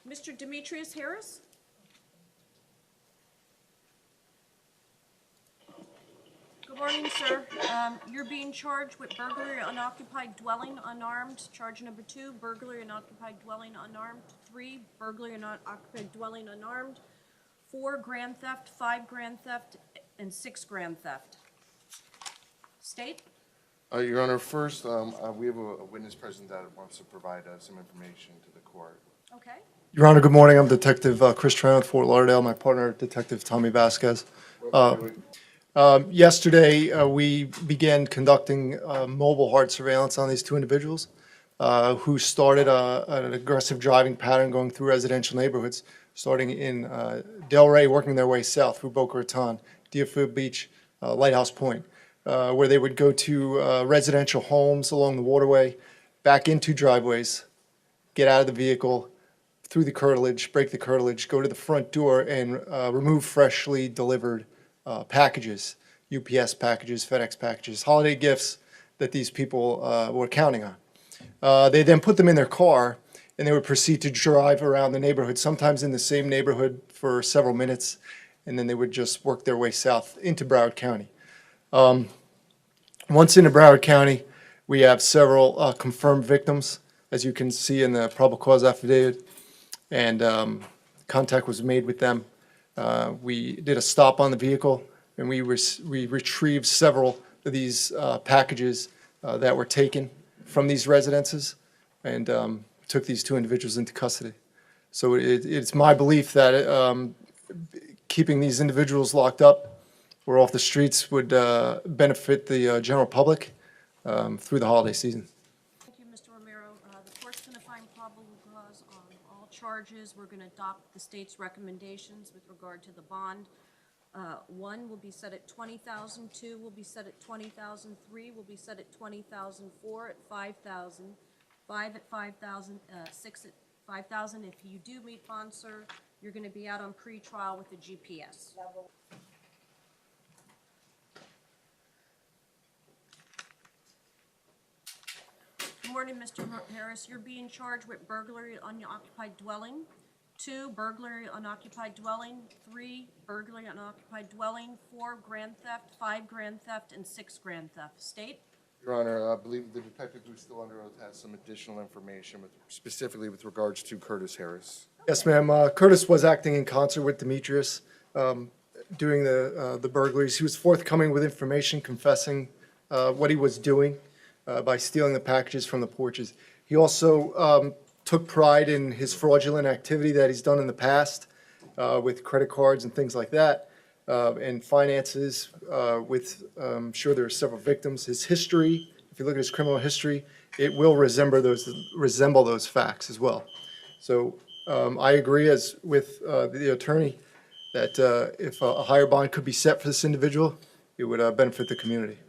Mr. Demetrius Harris? Good morning, sir. You're being charged with burglary of unoccupied dwelling unarmed. Charge number 2, burglary of unoccupied dwelling unarmed. 3, burglary of unoccupied dwelling unarmed. 4, grand theft, 5, grand theft, and 6, grand theft. State? Your Honor, first, we have a witness present that wants to provide some information to the court. Okay. Your Honor, good morning. I'm Detective Chris Tran with Fort Lauderdale. My partner, Detective Tommy Vasquez. Yesterday, we began conducting mobile hard surveillance on these two individuals who started an aggressive driving pattern going through residential neighborhoods, starting in Delray, working their way south through Boca Raton, Deerfield Beach, Lighthouse Point, where they would go to residential homes along the waterway, back into driveways, get out of the vehicle, through the curtilage, break the curtilage, go to the front door and remove freshly delivered packages, UPS packages, FedEx packages, holiday gifts that these people were counting on. They then put them in their car and they would proceed to drive around the neighborhood, sometimes in the same neighborhood for several minutes, and then they would just work their way south into Broward County. Once into Broward County, we have several confirmed victims, as you can see in the probable cause affidavit, and contact was made with them. We did a stop on the vehicle, and we retrieved several of these packages that were taken from these residences, and took these two individuals into custody. So it's my belief that keeping these individuals locked up or off the streets would benefit the general public through the holiday season. Thank you, Mr. Romero. The court's going to find probable cause on all charges. We're going to adopt the state's recommendations with regard to the bond. 1 will be set at $20,000, 2 will be set at $20,000, 3 will be set at $20,000, 4 at $5,000, 5 at $5,000, 6 at $5,000. If you do meet bond, sir, you're going to be out on pre-trial with the GPS. Good morning, Mr. Harris. You're being charged with burglary of unoccupied dwelling. 2, burglary of unoccupied dwelling. 3, burglary of unoccupied dwelling. 4, grand theft. 5, grand theft, and 6, grand theft. State? Your Honor, I believe the detective who's still under oath has some additional information, specifically with regards to Curtis Harris. Yes, ma'am. Curtis was acting in concert with Demetrius doing the burglaries. He was forthcoming with information, confessing what he was doing by stealing the packages from the porches. He also took pride in his fraudulent activity that he's done in the past with credit cards and things like that, and finances with, I'm sure there are several victims. His history, if you look at his criminal history, it will resemble those facts as well. So I agree as with the attorney that if a higher bond could be set for this individual, it would benefit the community.